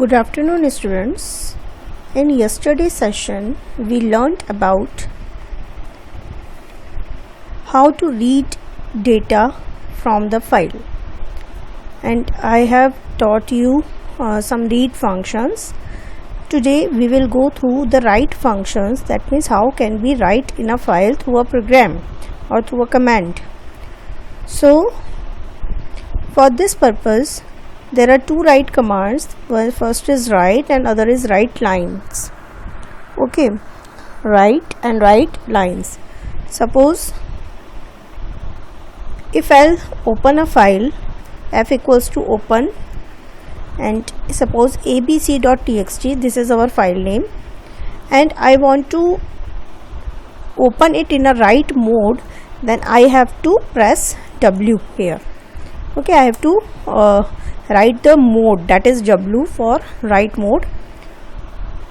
Good afternoon, students. In yesterday's session, we learned about how to read data from the file, and I have taught you some read functions. Today we will go through the write functions. That means how can we write in a file through a program or through a command. So for this purpose, there are two write commands. First is write and other is write lines. Okay, write and write lines. Suppose if I'll open a file, f equals to open, and suppose abc.txt, this is our file name, and I want to open it in a write mode, then I have to press W here. Okay, I have to write the mode, that is W for write mode.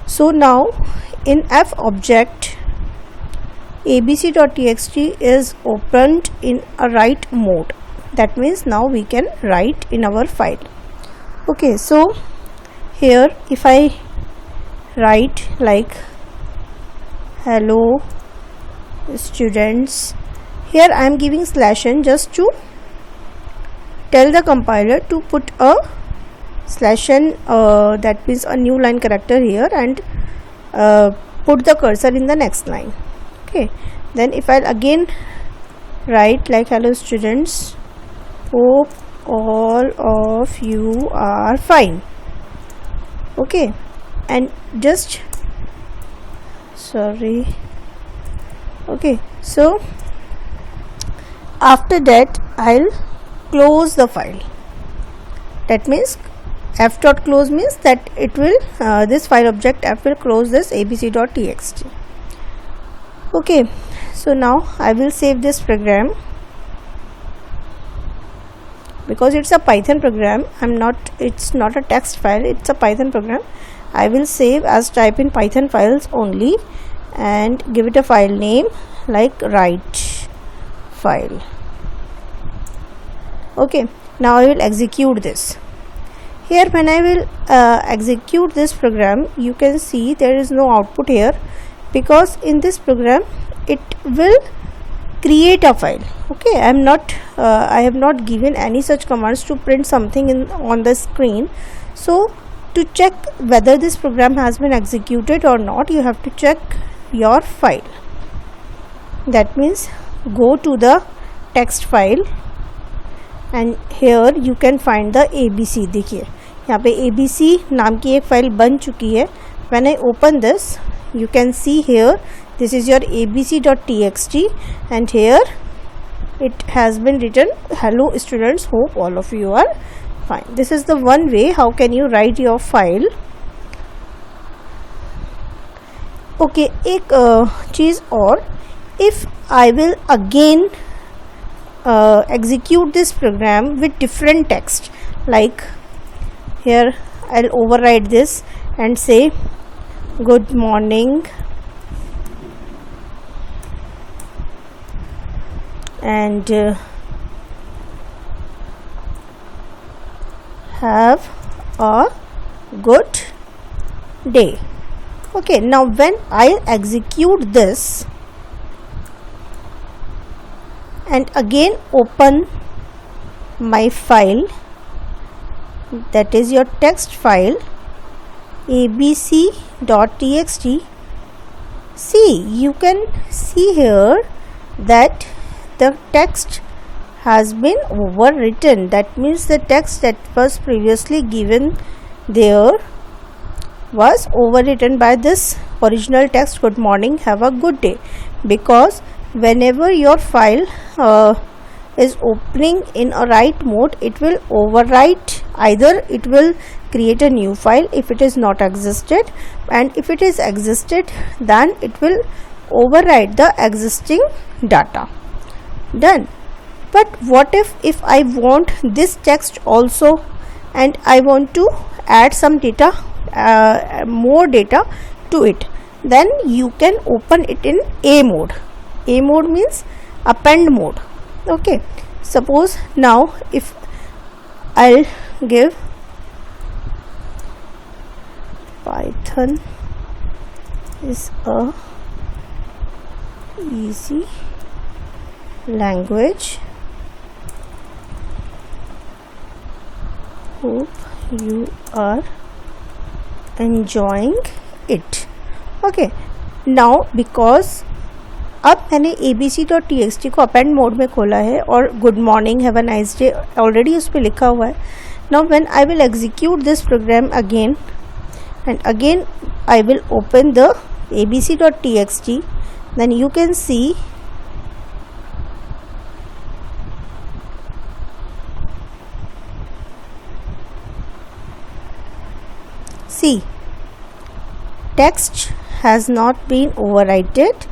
So now in f object, abc.txt is opened in a write mode. That means now we can write in our file. Okay, so here if I write like hello students, here I am giving /n just to tell the compiler to put a /n, that means a new line character here, and put the cursor in the next line. Okay, then if I'll again write like hello students, hope all of you are fine. Okay, and just okay, so after that I'll close the file. That means f.close means that it will this file object f will close this abc.txt. Okay, so now I will save this program. Because it's a Python program, it's not a text file, it's a Python program. I will save as type in Python files only and give it a file name like write file. Okay, now I will execute this. Here when I will execute this program, you can see there is no output here, because in this program it will create a file. Okay, I have not given any such commands to print something on the screen. So to check whether this program has been executed or not, you have to check your file. That means go to the text file and here you can find the abc. देखिए यहाँ पे abc नाम की एक file बन चुकी है. When I open this, you can see here this is your abc.txt, and here it has been written hello students, hope all of you are fine. This is the one way how can you write your file. Okay, एक चीज़ और, if I will again execute this program with different text, like here I'll override this and say good morning and have a good day. Okay, now when I execute this and again open my file, that is your text file abc.txt, see, you can see here that the text has been overwritten. That means the text that was previously given there was overwritten by this original text good morning, have a good day. Because whenever your file is opening in a write mode, it will overwrite, either it will create a new file if it is not existed, and if it is existed then it will overwrite the existing data. Done. But what if I want this text also and I want to add some data, more data to it, then you can open it in a mode. A mode means append mode. Okay, suppose now if I'll give Python is a easy language. Hope you are enjoying it. Okay, now because अब मैंने abc.txt को append mode में खोला है और good morning, have a nice day already उस पर लिखा हुआ है. Now when I will execute this program again and again I will open the abc.txt, then you can see text has not been overwritten.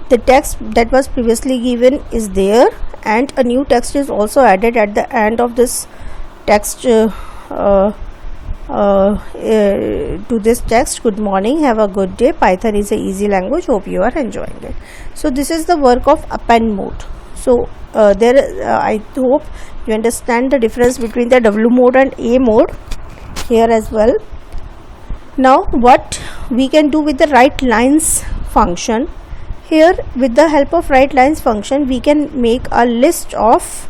The text that was previously given is there and a new text is also added at the end of this text to this text. Good morning, have a good day, Python is a easy language, hope you are enjoying it. So this is the work of append mode. So I hope you understand the difference between the W mode and A mode here as well. Now what we can do with the write lines function, here with the help of write lines function we can make a list of,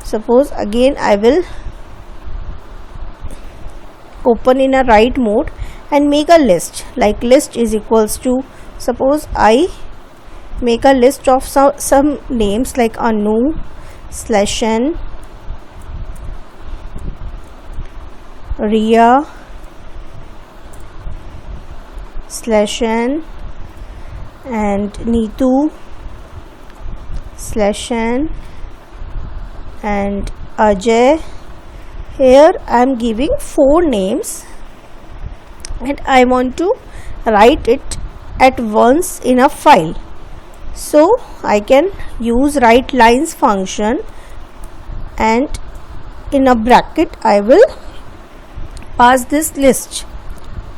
suppose again I will open in a write mode and make a list, like list is equals to, suppose I make a list of some names like Anu /n, Riya /n and Neetu /n and Ajay. Here I am giving 4 names and I want to write it at once in a file. So I can use write lines function and in a bracket I will pass this list.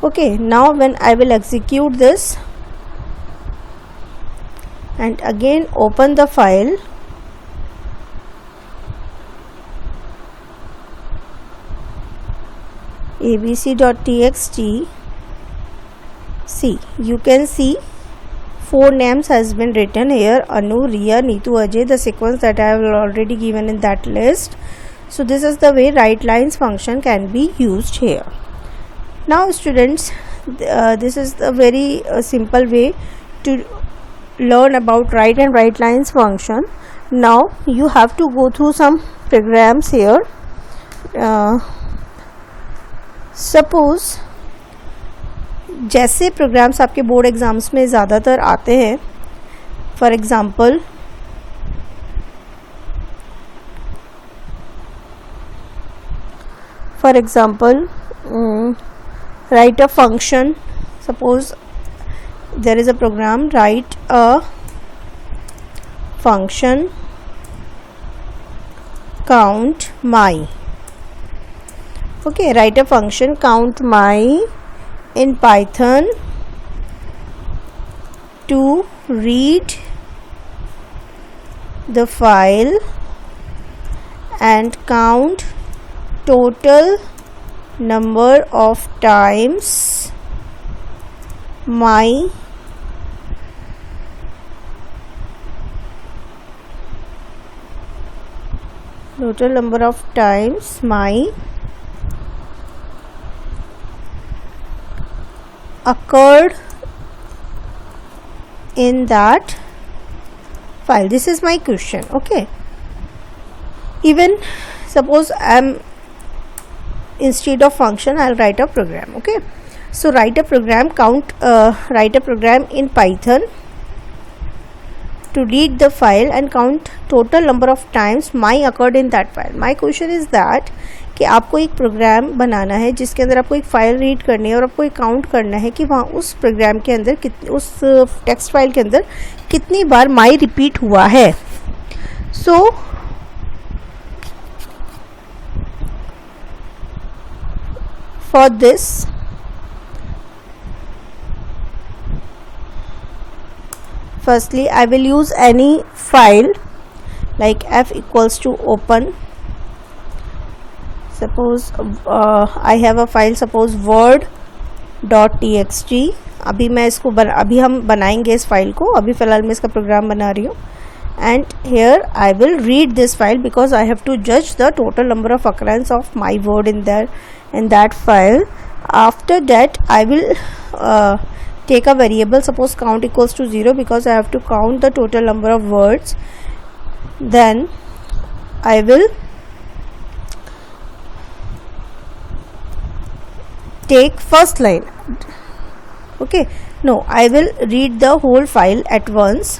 Okay, now when I will execute this and again open the file, abc.txt, see, you can see 4 names has been written here, Anu, Riya, Neetu, Ajay, the sequence that I have already given in that list. So this is the way write lines function can be used here. Now students, this is a very simple way to learn about write and write lines function. Now you have to go through some programs here. Suppose जैसे programmes आपके board exams में ज़्यादातर आते हैं, for example write a function, suppose there is a program, write a function count my. Okay, write a function count my in Python to read the file and count total number of times my occurred in that file. This is my question. Okay, even suppose instead of function I'll write a program. Okay, so write a program in Python to read the file and count total number of times my occurred in that file. My question is that कि आपको एक programme बनाना है जिसके अंदर आपको एक file read करनी है और आपको एक काउंट करना है कि वहाँ उस प्रोग्राम के अंदर उस टेक्स्ट फाइल के अंदर कितनी बार माई रिपीट हुआ है. So for this firstly I will use any file like f equals to open. Suppose I have a file, suppose word .txt. अभी मैं इसको अभी हम बनाएंगे इस फाइल को, अभी फ़िलहाल मैं इसका प्रोग्राम बना रही हूँ. And here I will read this file because I have to judge the total number of occurrence of my word in that file. After that I will take a variable, suppose count equals to 0, because I have to count the total number of words. Then I will take first line. Okay, no, I will read the whole file at once.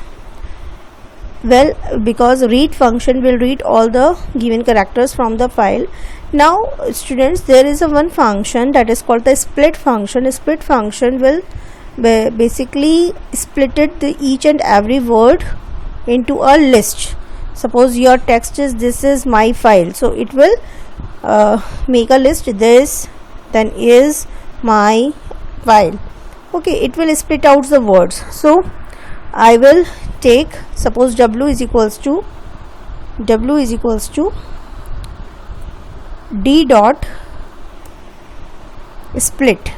Well, because read function will read all the given characters from the file. Now students, there is a one function that is called the split function. Split function will basically split each and every word into a list. Suppose your text is this is my file, so it will make a list, this, then is my file. Okay, it will split out the words. So I will take, suppose w is equals to d dot split.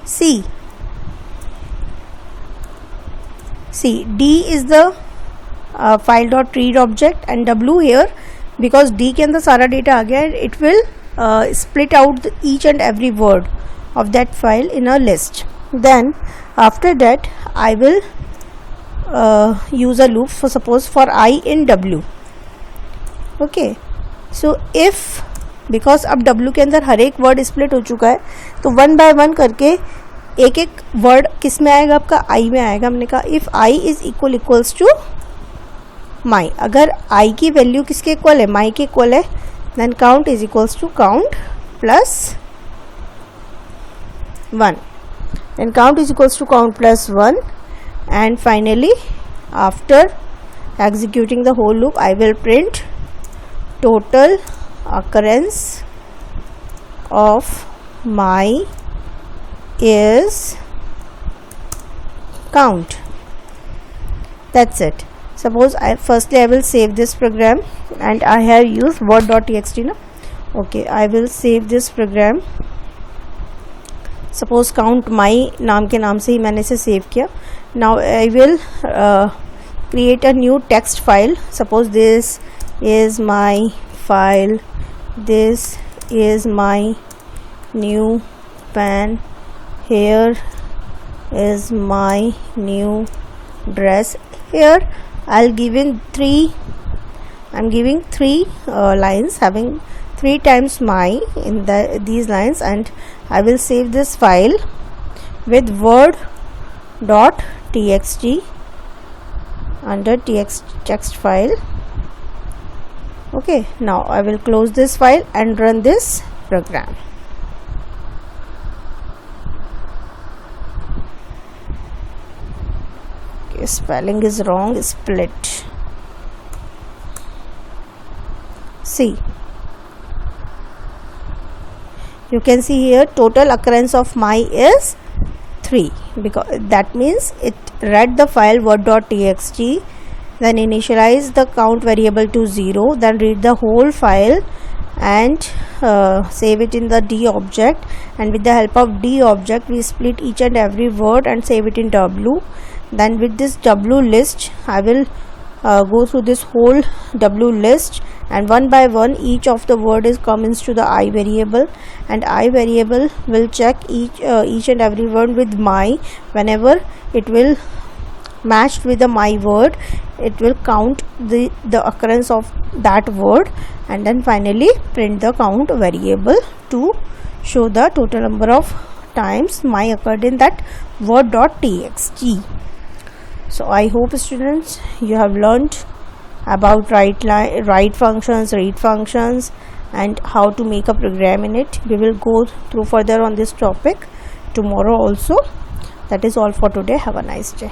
See d is the file dot read object, and w here, because d के अंदर सारा data आ गया, it will split out each and every word of that file in a list. Then after that I will use a loop for, suppose for I in w. Okay, so if, because अब w के अंदर हर एक word split हो चुका है, तो one by one करके एक एक वर्ड किस में आएगा, आपका i में आएगा. हमने कहा if i is equals to my, अगर i की वैल्यू किसके इक्वल है, my के इक्वल है, then count is equals to count plus 1, then count is equals to count plus 1. And finally after executing the whole loop I will print total occurrence of my is count. That's it. Suppose firstly I will save this program, and I have used word.txt now. Okay, I will save this program. Suppose count my नाम के नाम से ही मैंने इसे save किया. Now I will create a new text file. Suppose this is my file, this is my new pen, here is my new dress. Here I'm giving three lines having 3 times my in these lines, and I will save this file with word.txt under text file. Okay, now I will close this file and run this program. Okay, spelling is wrong, split. See, you can see here total occurrence of my is 3, because that means it read the file word.txt, then initialize the count variable to 0, then read the whole file and save it in the d object, and with the help of d object we split each and every word and save it in w. Then with this w list I will go through this whole w list, and one by one each of the word is comes to the I variable, and I variable will check each and every word with my. Whenever it will matched with the my word, it will count the occurrence of that word, and then finally print the count variable to show the total number of times my occurred in that word.txt. So I hope students you have learnt about write functions, read functions, and how to make a program in it. We will go through further on this topic tomorrow also. That is all for today. Have a nice day.